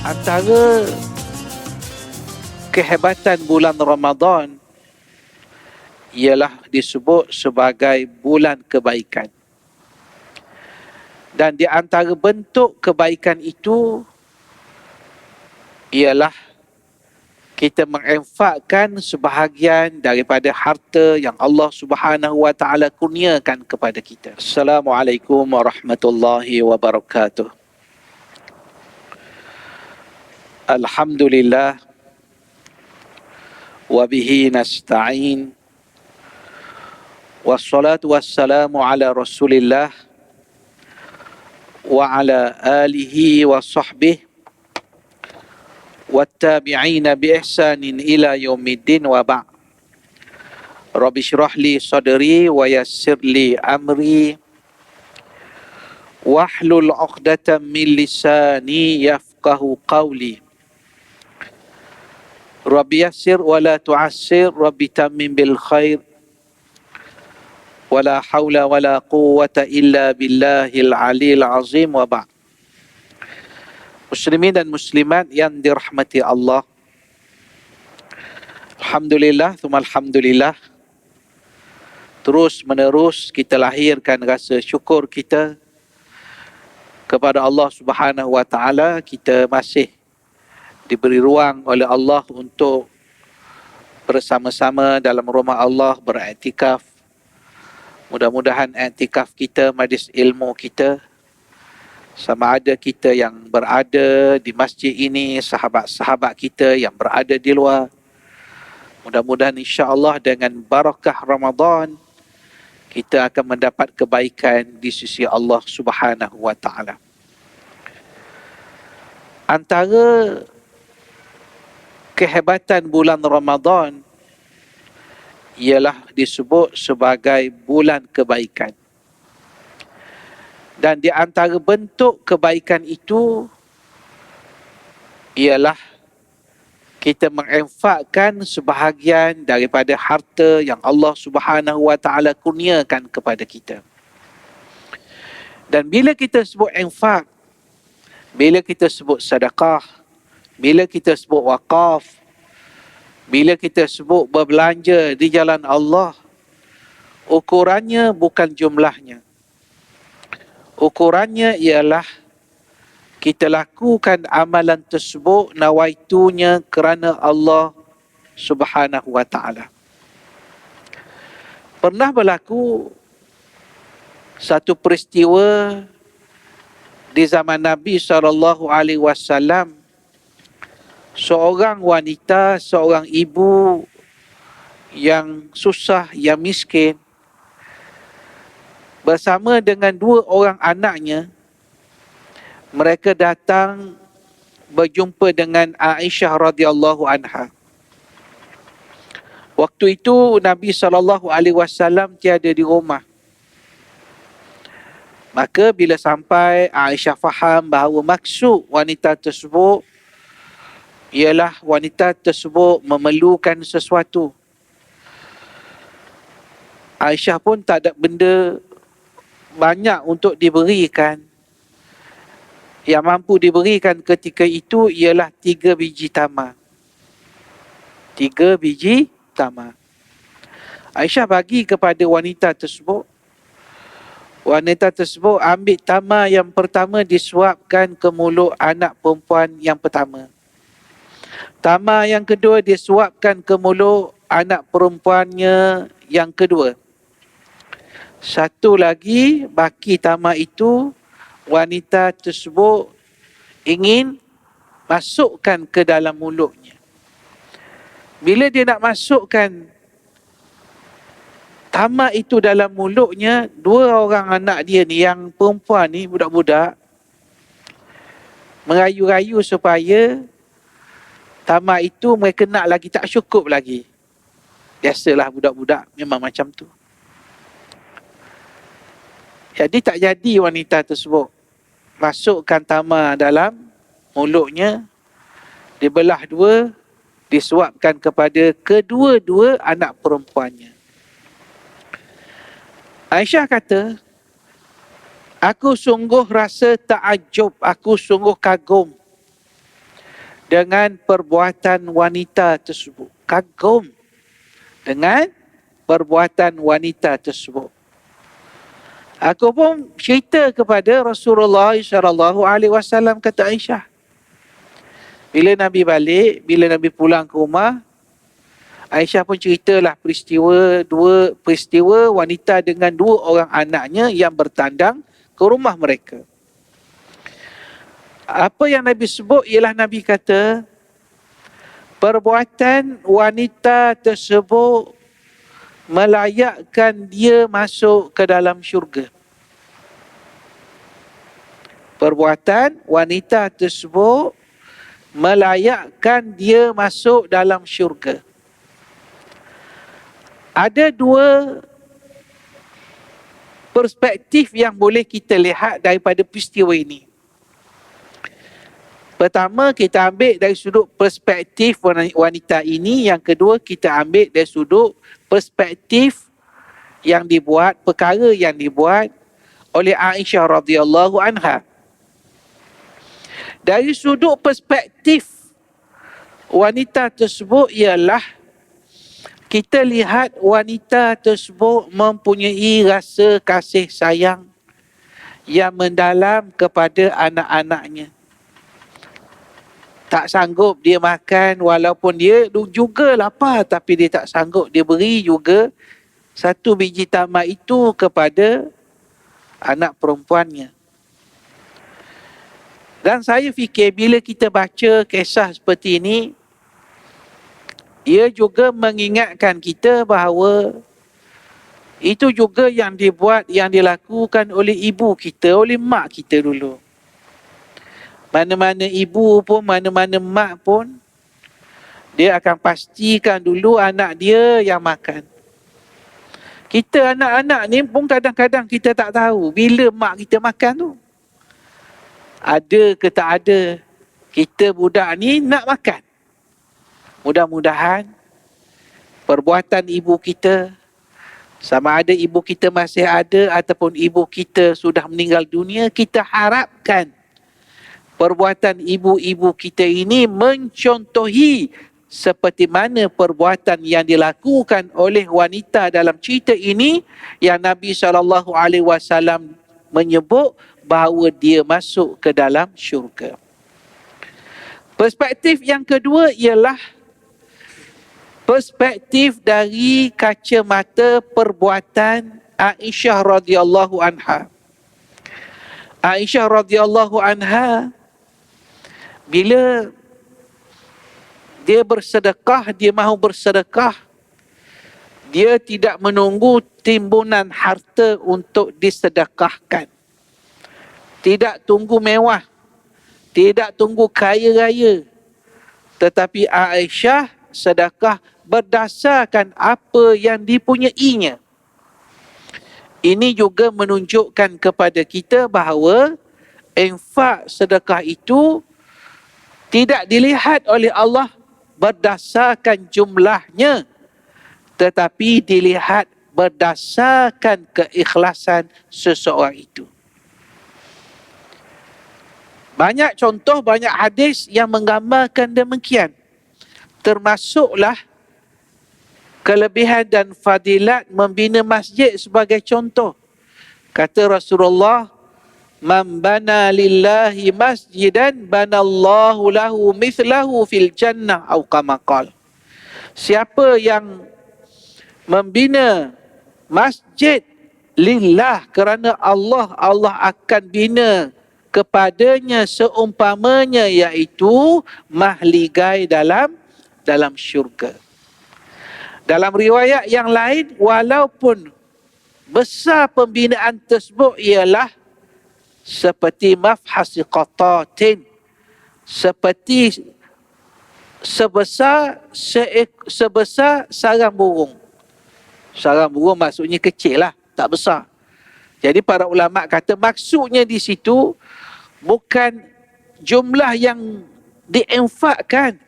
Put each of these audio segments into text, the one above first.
Antara kehebatan bulan Ramadan ialah disebut sebagai bulan kebaikan. Dan di antara bentuk kebaikan itu ialah kita menginfakkan sebahagian daripada harta yang Allah Subhanahu wa taala kurniakan kepada kita. Assalamualaikum warahmatullahi wabarakatuh. Alhamdulillah wa bihi nasta'in. Wassalatu wassalamu ala Rasulillah wa ala alihi wa sahbihi wattabi'ina bi ihsanin ila yaumiddin wa ba'. Rabbi shrah li sadri wa yassir li amri wahlul 'uqdatam min lisani yafqahu qawli. Rabbi yassir wa la tu'assir, Rabbi tammim bil khair. Wala hawla wala quwwata illa billahil aliyil azim wa ba'. Muslimin dan muslimat yang dirahmati Allah, alhamdulillah, thumma alhamdulillah, terus menerus kita lahirkan rasa syukur kita kepada Allah Subhanahu wa taala. Kita masih diberi ruang oleh Allah untuk bersama-sama dalam rumah Allah beriktikaf. Mudah-mudahan iktikaf kita, majlis ilmu kita, sama ada kita yang berada di masjid ini, sahabat-sahabat kita yang berada di luar, mudah-mudahan insya-Allah dengan barakah Ramadan kita akan mendapat kebaikan di sisi Allah Subhanahu wa taala. Antara kehebatan bulan Ramadan ialah disebut sebagai bulan kebaikan. Dan di antara bentuk kebaikan itu ialah kita menginfakkan sebahagian daripada harta yang Allah Subhanahu wa taala kurniakan kepada kita. Dan bila kita sebut infak, bila kita sebut sedekah, bila kita sebut wakaf, bila kita sebut berbelanja di jalan Allah, ukurannya bukan jumlahnya. Ukurannya ialah kita lakukan amalan tersebut nawaitunya kerana Allah Subhanahu wa taala. Pernah berlaku satu peristiwa di zaman Nabi SAW. Seorang wanita, seorang ibu yang susah, yang miskin, bersama dengan 2 orang anaknya, mereka datang berjumpa dengan Aisyah radhiyallahu anha. Waktu itu Nabi SAW tiada di rumah. Maka bila sampai, Aisyah faham bahawa maksud wanita tersebut ialah wanita tersebut memerlukan sesuatu. Aisyah pun tak ada benda banyak untuk diberikan. Yang mampu diberikan ketika itu ialah 3 biji tamar. 3 biji tamar. Aisyah bagi kepada wanita tersebut. Wanita tersebut ambil tamar yang pertama, disuapkan ke mulut anak perempuan yang pertama. Tamar yang kedua disuapkan ke mulut anak perempuannya yang kedua. Satu lagi baki tamar itu, wanita tersebut ingin masukkan ke dalam mulutnya. Bila dia nak masukkan tamar itu dalam mulutnya, 2 orang anak dia ni, yang perempuan ni, budak-budak, merayu-rayu supaya tamar itu mereka nak lagi, tak cukup lagi. Biasalah budak-budak memang macam tu. Jadi tak jadi wanita tersebut masukkan tamar dalam mulutnya, dibelah 2, disuapkan kepada kedua-dua anak perempuannya. Aisyah kata, aku sungguh rasa takjub, aku sungguh kagum dengan perbuatan wanita tersebut. Kagum dengan perbuatan wanita tersebut. Aku pun cerita kepada Rasulullah SAW, kata Aisyah. Bila Nabi balik, bila Nabi pulang ke rumah, Aisyah pun ceritalah peristiwa wanita dengan 2 orang anaknya yang bertandang ke rumah mereka. Apa yang Nabi sebut ialah Nabi kata, perbuatan wanita tersebut melayakkan dia masuk ke dalam syurga. Perbuatan wanita tersebut melayakkan dia masuk dalam syurga. Ada 2 perspektif yang boleh kita lihat daripada peristiwa ini. Pertama, kita ambil dari sudut perspektif wanita ini. Yang kedua, kita ambil dari sudut perspektif yang dibuat, perkara yang dibuat oleh Aisyah radhiyallahu anha. Dari sudut perspektif wanita tersebut ialah kita lihat wanita tersebut mempunyai rasa kasih sayang yang mendalam kepada anak-anaknya. Tak sanggup dia makan, walaupun dia juga lapar, tapi dia tak sanggup. Dia beri juga 1 biji tamar itu kepada anak perempuannya. Dan saya fikir bila kita baca kisah seperti ini, ia juga mengingatkan kita bahawa itu juga yang dibuat, yang dilakukan oleh ibu kita, oleh mak kita dulu. Mana-mana ibu pun, mana-mana mak pun, dia akan pastikan dulu anak dia yang makan. Kita anak-anak ni pun kadang-kadang kita tak tahu bila mak kita makan tu. Ada ke tak ada, kita budak ni nak makan. Mudah-mudahan perbuatan ibu kita, sama ada ibu kita masih ada ataupun ibu kita sudah meninggal dunia, kita harapkan perbuatan ibu-ibu kita ini mencontohi seperti mana perbuatan yang dilakukan oleh wanita dalam cerita ini, yang Nabi SAW menyebut bahawa dia masuk ke dalam syurga. Perspektif yang kedua ialah perspektif dari kacamata perbuatan Aisyah radhiyallahu anha. Aisyah radhiyallahu anha, bila dia bersedekah, dia mahu bersedekah, dia tidak menunggu timbunan harta untuk disedekahkan. Tidak tunggu mewah, tidak tunggu kaya raya. Tetapi Aisyah sedekah berdasarkan apa yang dipunyainya. Ini juga menunjukkan kepada kita bahawa infak sedekah itu tidak dilihat oleh Allah berdasarkan jumlahnya, tetapi dilihat berdasarkan keikhlasan seseorang itu. Banyak contoh, banyak hadis yang menggambarkan demikian. Termasuklah kelebihan dan fadilat membina masjid sebagai contoh. Kata Rasulullah, man bana lillahi masjidan banallahu lahu mithlahu fil jannah atau kama qala. Siapa yang membina masjid lillah kerana Allah, Allah akan bina kepadanya seumpamanya, iaitu mahligai dalam syurga. Dalam riwayat yang lain, walaupun besar pembinaan tersebut ialah seperti mafhasi qatatin, seperti sebesar sarang burung. Sarang burung maksudnya kecil lah, tak besar. Jadi para ulama kata maksudnya di situ bukan jumlah yang diinfakkan,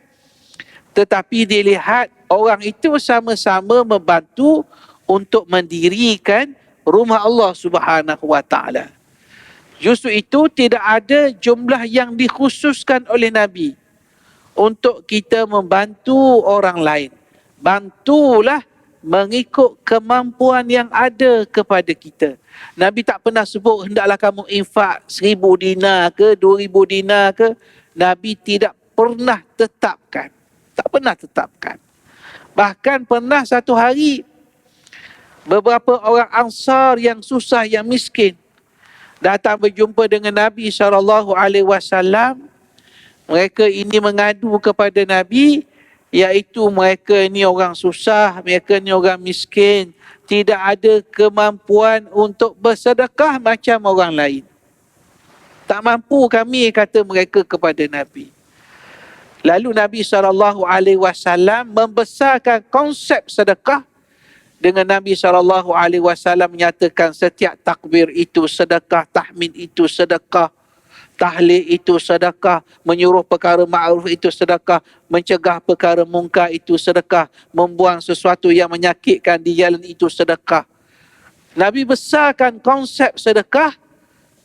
tetapi dilihat orang itu sama-sama membantu untuk mendirikan rumah Allah Subhanahu wa taala. Justru itu tidak ada jumlah yang dikhususkan oleh Nabi untuk kita membantu orang lain. Bantulah mengikut kemampuan yang ada kepada kita. Nabi tak pernah sebut hendaklah kamu infak 1,000 dinar ke 2,000 dinar ke. Nabi tidak pernah tetapkan. Tak pernah tetapkan. Bahkan pernah satu hari beberapa orang Ansar yang susah, yang miskin datang berjumpa dengan Nabi SAW. Mereka ini mengadu kepada Nabi, iaitu mereka ni orang susah, mereka ni orang miskin, tidak ada kemampuan untuk bersedekah macam orang lain. Tak mampu kami, kata mereka kepada Nabi. Lalu Nabi SAW membesarkan konsep sedekah dengan Nabi SAW menyatakan setiap takbir itu sedekah, tahmid itu sedekah, tahlil itu sedekah, menyuruh perkara ma'ruf itu sedekah, mencegah perkara mungkar itu sedekah, membuang sesuatu yang menyakitkan di jalan itu sedekah. Nabi besarkan konsep sedekah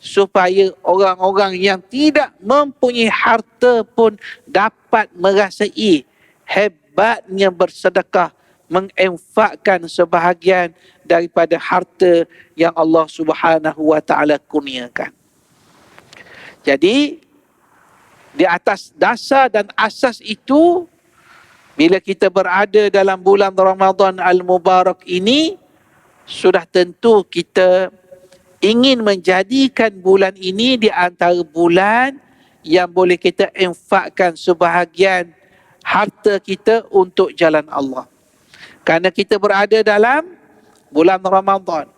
supaya orang-orang yang tidak mempunyai harta pun dapat merasai hebatnya bersedekah, menginfakkan sebahagian daripada harta yang Allah Subhanahu wa taala kurniakan. Jadi di atas dasar dan asas itu, bila kita berada dalam bulan Ramadan Al-Mubarak ini, sudah tentu kita ingin menjadikan bulan ini di antara bulan yang boleh kita infakkan sebahagian harta kita untuk jalan Allah. Kerana kita berada dalam bulan Ramadan,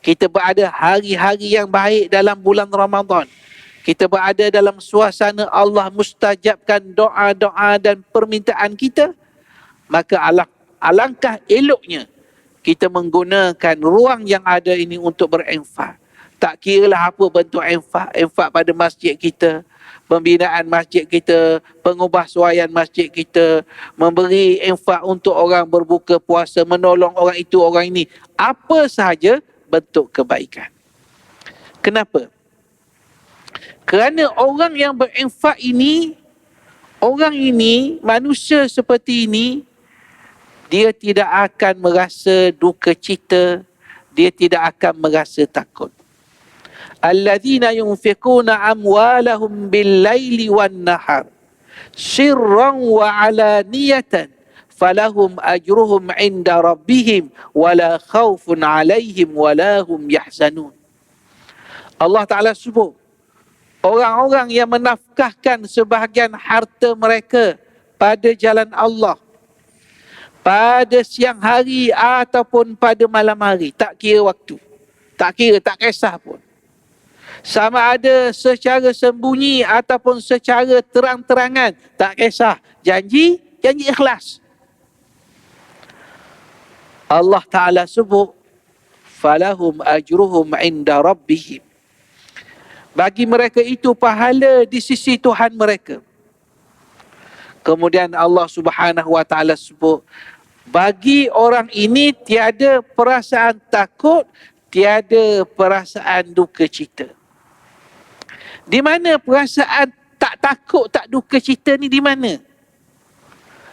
kita berada hari-hari yang baik dalam bulan Ramadan, kita berada dalam suasana Allah mustajabkan doa-doa dan permintaan kita, maka alangkah eloknya kita menggunakan ruang yang ada ini untuk berinfak. Tak kiralah apa bentuk infak, infak pada masjid kita, pembinaan masjid kita, pengubahsuaian masjid kita, memberi infak untuk orang berbuka puasa, menolong orang itu, orang ini, apa sahaja bentuk kebaikan. Kenapa? Kerana orang yang berinfak ini, orang ini, manusia seperti ini, dia tidak akan merasa duka cita, dia tidak akan merasa takut. Alladzina yunfiquna amwalahum bil-laili wan-nahar sirran wa alaniyatan falahum ajruhum 'inda rabbihim wala khaufun 'alaihim wala hum yahzanun. Allah Ta'ala sebut orang-orang yang menafkahkan sebahagian harta mereka pada jalan Allah, pada siang hari ataupun pada malam hari, tak kira waktu, tak kisah pun. Sama ada secara sembunyi ataupun secara terang-terangan, tak kisah. Janji ikhlas. Allah Ta'ala sebut, falahum ajruhum 'inda rabbihim. Bagi mereka itu pahala di sisi Tuhan mereka. Kemudian Allah Subhanahu wa taala sebut, bagi orang ini tiada perasaan takut, tiada perasaan duka cita. Di mana perasaan tak takut, tak duka cita ni di mana?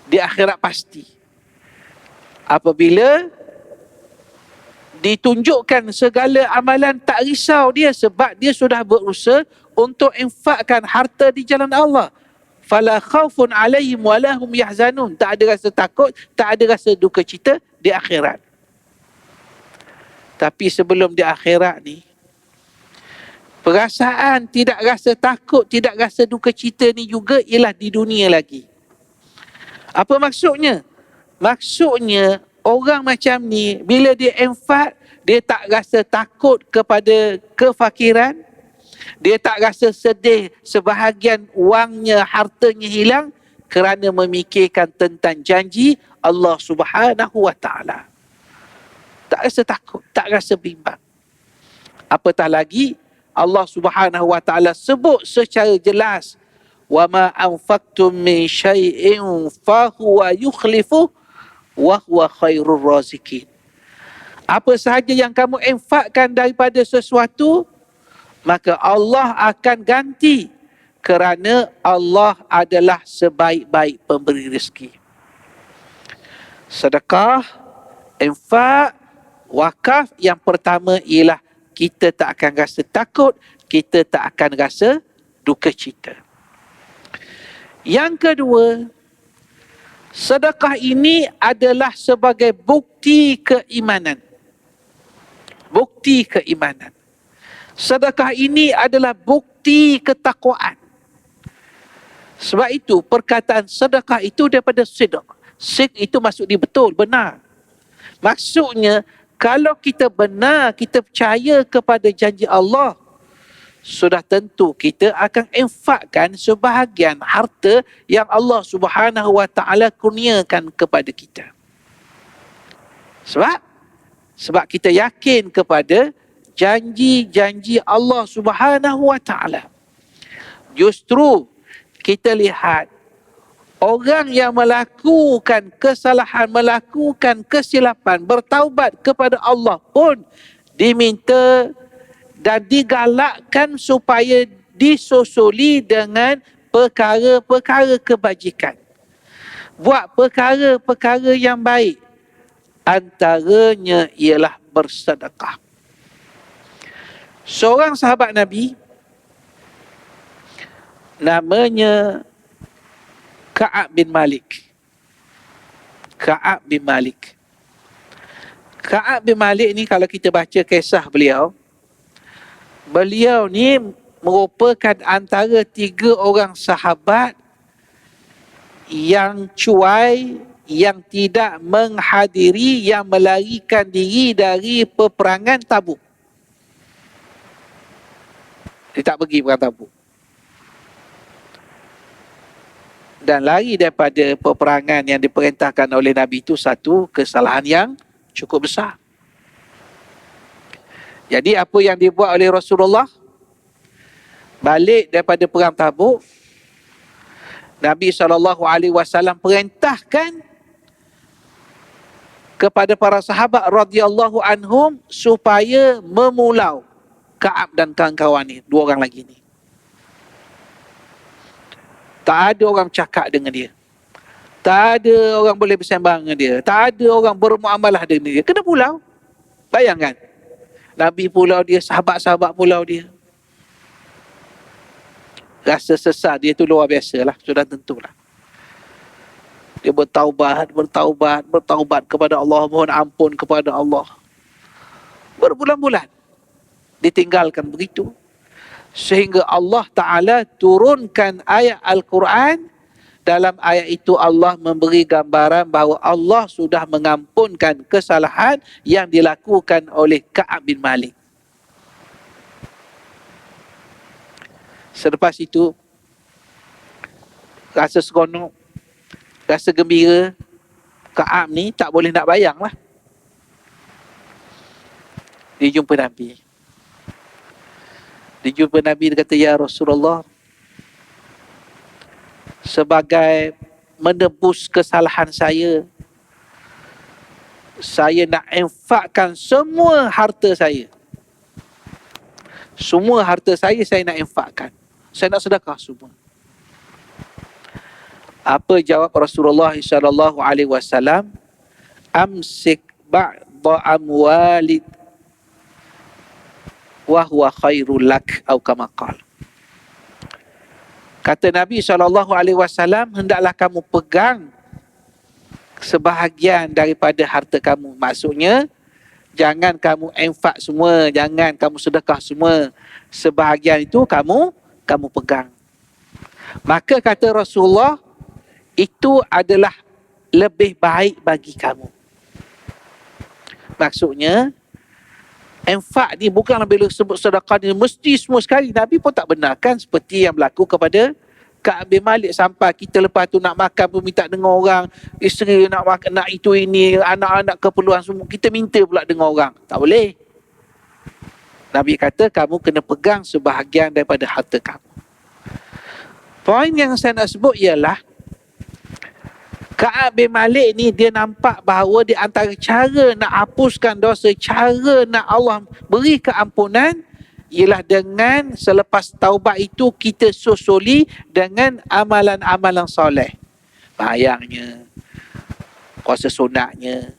Di akhirat pasti. Apabila ditunjukkan segala amalan, tak risau dia sebab dia sudah berusaha untuk infakkan harta di jalan Allah. Fala khaufun alaihim wala hum yahzanun. Tak ada rasa takut, tak ada rasa duka cita di akhirat. Tapi sebelum di akhirat ni, perasaan tidak rasa takut, tidak rasa duka cita ni juga ialah di dunia lagi. Apa maksudnya? Maksudnya orang macam ni, bila dia infak, dia tak rasa takut kepada kefakiran, dia tak rasa sedih sebahagian wangnya, hartanya hilang kerana memikirkan tentang janji Allah Subhanahu wa taala. Tak rasa takut, tak rasa bimbang. Apatah lagi Allah Subhanahu wa taala sebut secara jelas, wa ma anfaqtum min syai'in fa huwa yukhlifu wa huwa khairur raziqin. Apa sahaja yang kamu infakkan daripada sesuatu, maka Allah akan ganti kerana Allah adalah sebaik-baik pemberi rezeki. Sedekah, infak, wakaf yang pertama ialah kita tak akan rasa takut, kita tak akan rasa duka cita. Yang kedua, sedekah ini adalah sebagai bukti keimanan. Bukti keimanan. Sedekah ini adalah bukti ketakwaan. Sebab itu perkataan sedekah itu daripada sidq. Sidq itu maksud dia betul, benar. Maksudnya kalau kita benar, kita percaya kepada janji Allah, sudah tentu kita akan infakkan sebahagian harta yang Allah Subhanahu wa taala kurniakan kepada kita. Sebab kita yakin kepada janji-janji Allah Subhanahu wa taala. Justru kita lihat orang yang melakukan kesalahan, melakukan kesilapan, bertaubat kepada Allah pun diminta dan digalakkan supaya disusuli dengan perkara-perkara kebajikan. Buat perkara-perkara yang baik. Antaranya ialah bersedekah. Seorang sahabat Nabi, namanya Ka'ab bin Malik. Ka'ab bin Malik. Ka'ab bin Malik ni kalau kita baca kisah beliau ni merupakan antara 3 orang sahabat yang cuai, yang tidak menghadiri, yang melarikan diri dari peperangan Tabuk. Dia tak pergi perang Tabuk. Dan lari daripada peperangan yang diperintahkan oleh Nabi itu satu kesalahan yang cukup besar. Jadi apa yang dibuat oleh Rasulullah? Balik daripada perang Tabuk, Nabi SAW perintahkan kepada para sahabat radhiyallahu anhum supaya memulau Ka'ab dan kawan-kawan ni, 2 orang lagi ni. Tak ada orang cakap dengan dia. Tak ada orang boleh bersembang dengan dia. Tak ada orang bermuamalah dengan dia. Kena pulau. Bayangkan. Nabi pulau dia, sahabat-sahabat pulau dia. Rasa sesat dia tu luar biasa lah. Sudah tentulah. Dia bertaubat kepada Allah. Mohon ampun kepada Allah. Berbulan-bulan. Ditinggalkan begitu. Sehingga Allah Ta'ala turunkan ayat Al-Quran. Dalam ayat itu Allah memberi gambaran bahawa Allah sudah mengampunkan kesalahan yang dilakukan oleh Ka'ab bin Malik. Selepas itu, rasa seronok, rasa gembira, Ka'ab ni tak boleh nak bayang lah. Dia jumpa Nabi. Dia jumpa Nabi, dia kata, "Ya Rasulullah, sebagai menebus kesalahan saya nak infakkan semua harta saya. Semua harta saya nak infakkan. Saya nak sedekah semua." Apa jawab Rasulullah SAW? "Amsik ba'da amwalid wa huwa khairul lak," atau kama qala. Kata Nabi SAW, hendaklah kamu pegang sebahagian daripada harta kamu. Maksudnya, jangan kamu infak semua, jangan kamu sedekah semua. Sebahagian itu kamu pegang. Maka kata Rasulullah, itu adalah lebih baik bagi kamu. Maksudnya, infak ni bukanlah bila sebut sedekah ni mesti semua sekali. Nabi pun tak benarkan seperti yang berlaku kepada Ka'ab bin Malik, sampai kita lepas tu nak makan pun minta dengar orang, isteri nak makan, nak itu ini, anak-anak keperluan semua, kita minta pula dengar orang. Tak boleh. Nabi kata kamu kena pegang sebahagian daripada harta kamu. Poin yang saya nak sebut ialah Ka'ab bin Malik ni dia nampak bahawa di antara cara nak hapuskan dosa, cara nak Allah beri keampunan, ialah dengan selepas taubat itu kita susuli dengan amalan-amalan soleh. Bayangnya, puasa sunatnya,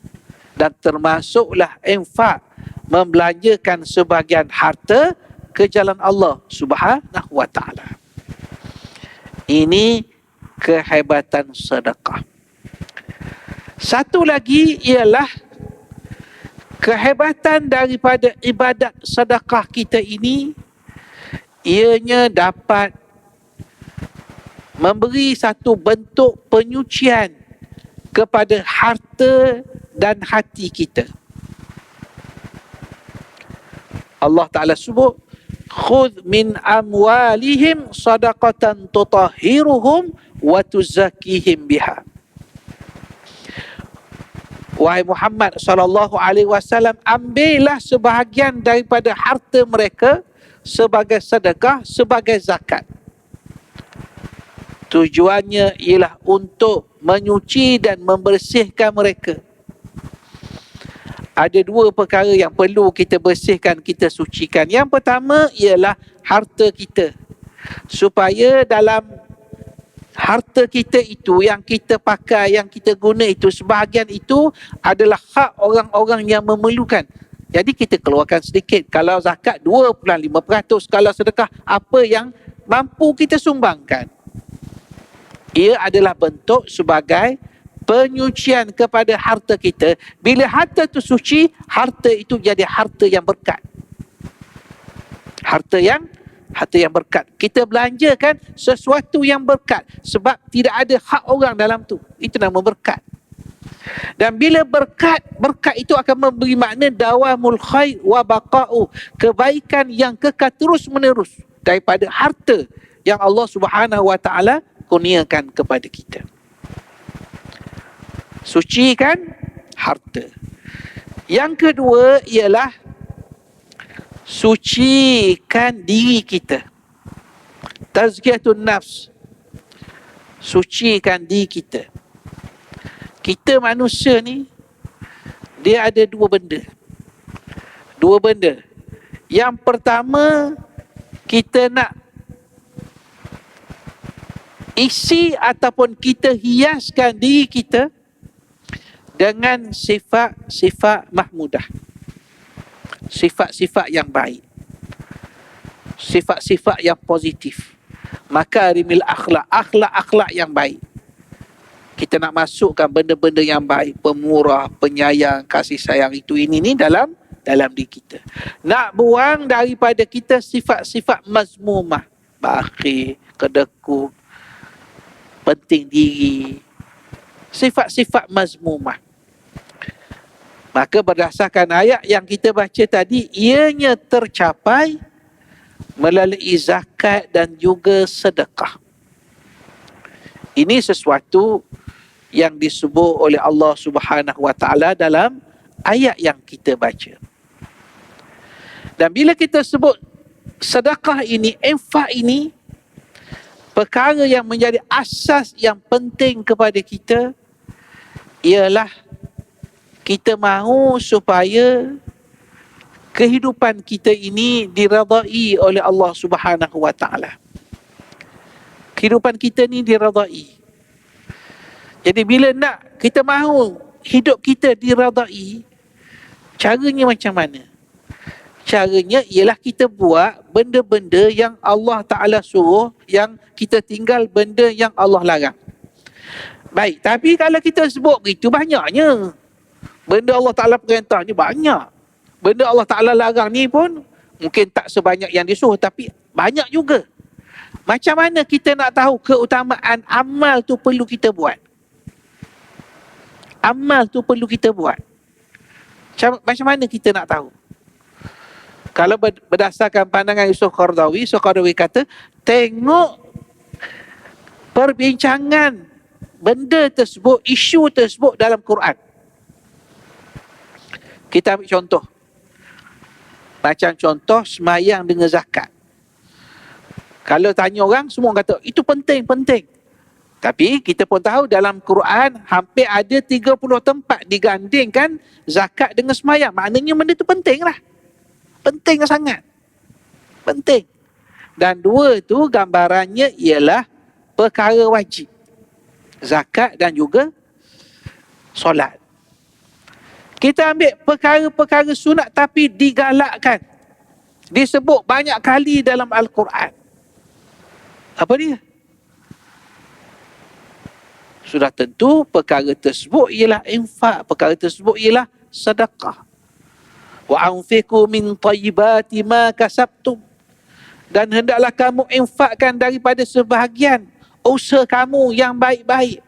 dan termasuklah infak, membelanjakan sebahagian harta ke jalan Allah Subhanahu wa taala. Ini kehebatan sedekah. Satu lagi ialah kehebatan daripada ibadat sedekah kita ini, ianya dapat memberi satu bentuk penyucian kepada harta dan hati kita. Allah Ta'ala sebut, khudh min amwalihim sadaqatan tutahhiruhum wa tuzakkihim biha. Wahai Muhammad sallallahu alaihi wasallam, ambillah sebahagian daripada harta mereka sebagai sedekah, sebagai zakat. Tujuannya ialah untuk menyuci dan membersihkan mereka. Ada dua perkara yang perlu kita bersihkan, kita sucikan. Yang pertama ialah harta kita, supaya dalam harta kita itu yang kita pakai, yang kita guna itu, sebahagian itu adalah hak orang-orang yang memerlukan. Jadi kita keluarkan sedikit. Kalau zakat 2.5%, kalau sedekah apa yang mampu kita sumbangkan. Ia adalah bentuk sebagai penyucian kepada harta kita. Bila harta itu suci, harta itu jadi harta yang berkat. Harta yang berkat. Kita belanjakan sesuatu yang berkat, sebab tidak ada hak orang dalam tu. Itu nama berkat. Dan bila berkat itu akan memberi makna dawamul khair wa baqa'u, kebaikan yang kekal terus menerus daripada harta yang Allah Subhanahu wa taala kurniakan kepada kita. Sucikan harta. Yang kedua ialah sucikan diri kita. Tazkiyatun nafs. Sucikan diri kita. Kita manusia ni, dia ada dua benda. Yang pertama, kita nak isi ataupun kita hiaskan diri kita dengan sifat-sifat mahmudah. Sifat-sifat yang baik. Sifat-sifat yang positif. Makarimil akhlak yang baik. Kita nak masukkan benda-benda yang baik, pemurah, penyayang, kasih sayang itu ini dalam diri kita. Nak buang daripada kita sifat-sifat mazmumah, bakhil, kedekut, penting diri, sifat-sifat mazmumah. Maka berdasarkan ayat yang kita baca tadi, ianya tercapai melalui zakat dan juga sedekah. Ini sesuatu yang disebut oleh Allah Subhanahu wa taala dalam ayat yang kita baca. Dan bila kita sebut sedekah ini, infak ini, perkara yang menjadi asas yang penting kepada kita ialah kita mahu supaya kehidupan kita ini diredai oleh Allah Subhanahu wa taala. Kehidupan kita ni diredai. Jadi bila nak kita mahu hidup kita diredai, caranya macam mana? Caranya ialah kita buat benda-benda yang Allah Ta'ala suruh, yang kita tinggal benda yang Allah larang. Baik, tapi kalau kita sebut begitu, banyaknya. Benda Allah Ta'ala perintah ni banyak. Benda Allah Ta'ala larang ni pun mungkin tak sebanyak yang disuruh, tapi banyak juga. Macam mana kita nak tahu keutamaan amal tu perlu kita buat? Amal tu perlu kita buat. Macam mana kita nak tahu? Kalau berdasarkan pandangan Yusuf Qaradawi kata, tengok perbincangan benda tersebut, isu tersebut dalam Quran. Kita ambil contoh. Macam contoh semayang dengan zakat. Kalau tanya orang, semua orang kata, itu penting. Tapi kita pun tahu dalam Quran hampir ada 30 tempat digandingkan zakat dengan semayang. Maknanya benda itu penting lah. Penting sangat. Penting. Dan dua tu gambarannya ialah perkara wajib. Zakat dan juga solat. Kita ambil perkara-perkara sunat tapi digalakkan. Disebut banyak kali dalam Al-Quran. Apa dia? Sudah tentu perkara tersebut ialah infak. Perkara tersebut ialah sedekah. Wa anfiqu min tayyibati ma kasabtum. Dan hendaklah kamu infakkan daripada sebahagian usaha kamu yang baik-baik.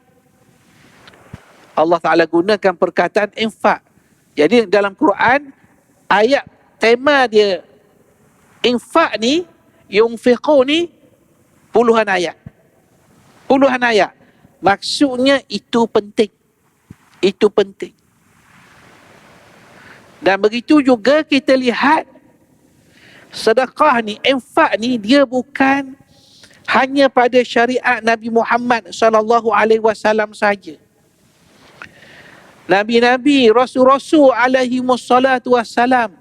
Allah Ta'ala gunakan perkataan infak. Jadi dalam Quran, ayat tema dia infak ni, yunfiqu ni, puluhan ayat. Puluhan ayat. Maksudnya itu penting. Itu penting. Dan begitu juga kita lihat sedekah ni, infak ni, dia bukan hanya pada syariat Nabi Muhammad SAW saja. Nabi-Nabi, Rasul-Rasul alaihi wassalatu wassalam,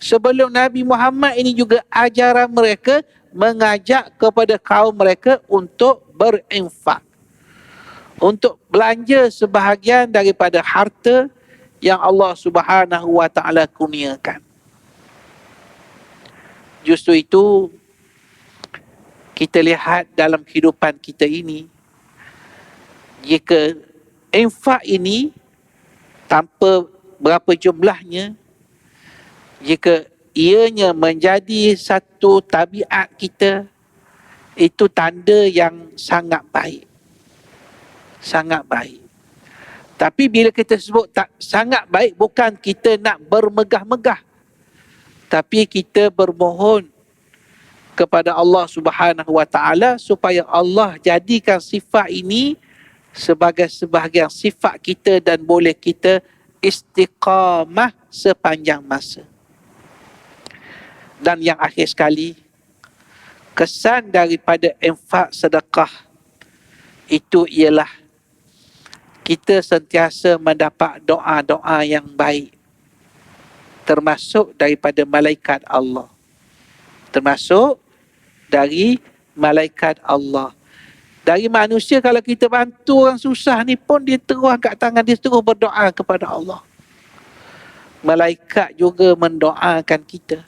sebelum Nabi Muhammad ini juga ajaran mereka mengajak kepada kaum mereka untuk berinfak. Untuk belanja sebahagian daripada harta yang Allah Subhanahu wa ta'ala kurniakan. Justru itu, kita lihat dalam kehidupan kita ini, jika infak ini tanpa berapa jumlahnya, jika ianya menjadi satu tabiat kita, itu tanda yang sangat baik. Sangat baik. Tapi bila kita sebut tak sangat baik, bukan kita nak bermegah-megah, tapi kita bermohon kepada Allah Subhanahu wa ta'ala supaya Allah jadikan sifat ini sebagai sebahagian sifat kita dan boleh kita istiqamah sepanjang masa. Dan yang akhir sekali, kesan daripada infak sedekah itu ialah kita sentiasa mendapat doa-doa yang baik, termasuk daripada malaikat Allah. Termasuk dari malaikat Allah. Dari manusia, kalau kita bantu orang susah ni pun, dia terus angkat tangan, dia terus berdoa kepada Allah. Malaikat juga mendoakan kita.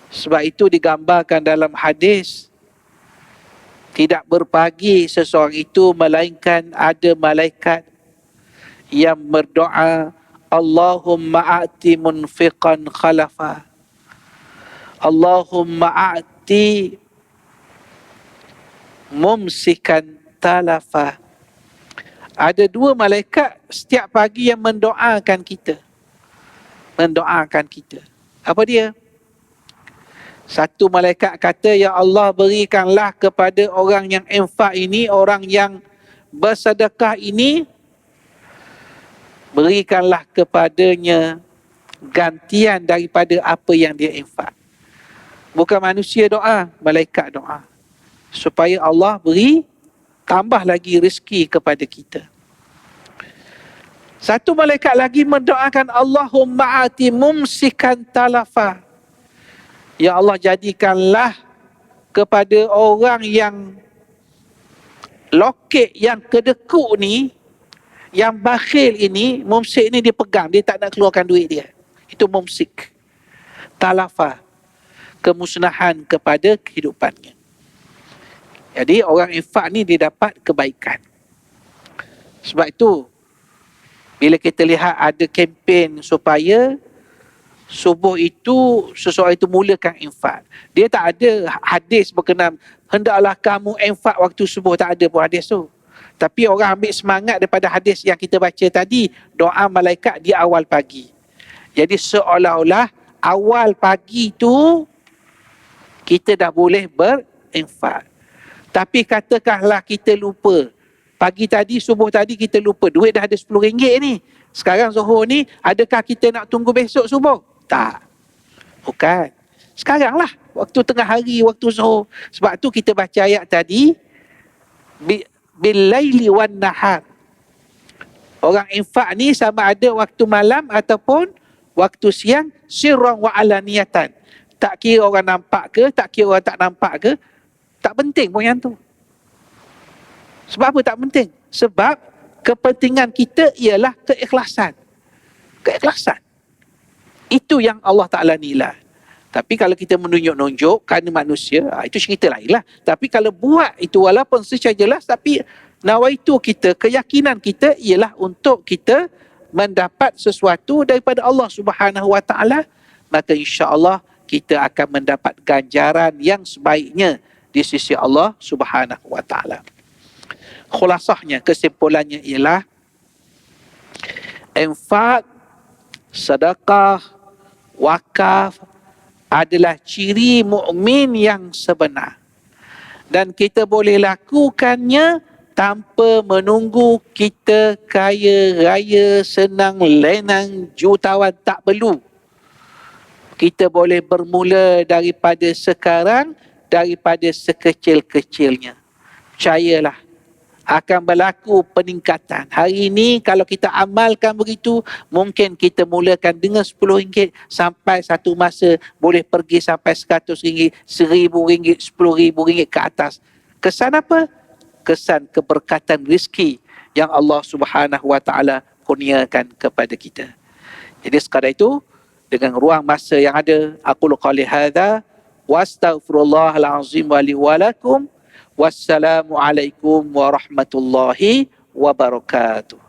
Sebab itu digambarkan dalam hadis, tidak berpagi seseorang itu melainkan ada malaikat yang berdoa, Allahumma a'ti munfiqan khalafa, Allahumma a'ti mumsikan talafa. Ada dua malaikat setiap pagi yang mendoakan kita. Mendoakan kita. Apa dia? Satu malaikat kata, ya Allah, berikanlah kepada orang yang infak ini, orang yang bersedekah ini, berikanlah kepadanya gantian daripada apa yang dia infak. Bukan manusia doa, malaikat doa. Supaya Allah beri tambah lagi rezeki kepada kita. Satu malaikat lagi mendoakan, Allahumma ati mumsikan talafa. Ya Allah, jadikanlah kepada orang yang loket, yang kedekut ni, yang bakhil ini, mumsik ni dia pegang, dia tak nak keluarkan duit dia. Itu mumsik. Talafa, kemusnahan kepada kehidupannya. Jadi orang infak ni dia dapat kebaikan. Sebab itu, bila kita lihat ada kempen supaya subuh itu seseorang itu mulakan infak, dia tak ada hadis berkenaan hendaklah kamu infak waktu subuh, tak ada pun hadis tu. Tapi orang ambil semangat daripada hadis yang kita baca tadi, doa malaikat di awal pagi. Jadi seolah-olah awal pagi tu kita dah boleh berinfak. Tapi katakanlah kita lupa, pagi tadi, subuh tadi kita lupa, duit dah ada RM10 ni, sekarang zuhur ni, adakah kita nak tunggu besok subuh? Tak. Bukan. Sekarang lah, waktu tengah hari, waktu zuhur. Sebab tu kita baca ayat tadi, bil-laili wan nahar. Orang infak ni sama ada waktu malam ataupun waktu siang, sirran wa alaniyatan. Tak kira orang nampak ke, tak kira orang tak nampak ke, tak penting pun yang tu. Sebab apa tak penting? Sebab kepentingan kita ialah keikhlasan. Keikhlasan. Itu yang Allah Ta'ala nilai. Tapi kalau kita menunjuk-nunjuk kerana manusia, itu cerita lain lah. Tapi kalau buat itu walaupun secara jelas, tapi nawaitu kita, keyakinan kita ialah untuk kita mendapat sesuatu daripada Allah Subhanahu Wa Ta'ala, maka insya-Allah kita akan mendapat ganjaran yang sebaiknya di sisi Allah Subhanahu Wa Ta'ala. Khulasahnya, kesimpulannya ialah infak, sedekah, wakaf adalah ciri mukmin yang sebenar. Dan kita boleh lakukannya tanpa menunggu kita kaya raya, senang lenang, jutawan, tak perlu. Kita boleh bermula daripada sekarang, daripada sekecil-kecilnya. Percayalah, akan berlaku peningkatan. Hari ini kalau kita amalkan begitu, mungkin kita mulakan dengan RM10 sampai satu masa boleh pergi sampai RM100, RM1,000, RM10,000 ke atas. Kesan apa? Kesan keberkatan rezeki yang Allah Subhanahu Wa Ta'ala kurniakan kepada kita. Jadi sekadar itu, dengan ruang masa yang ada, aqulu qali hadza wa astaghfirullahal azim wa li wa lakum. Wassalamualaikum warahmatullahi wabarakatuh.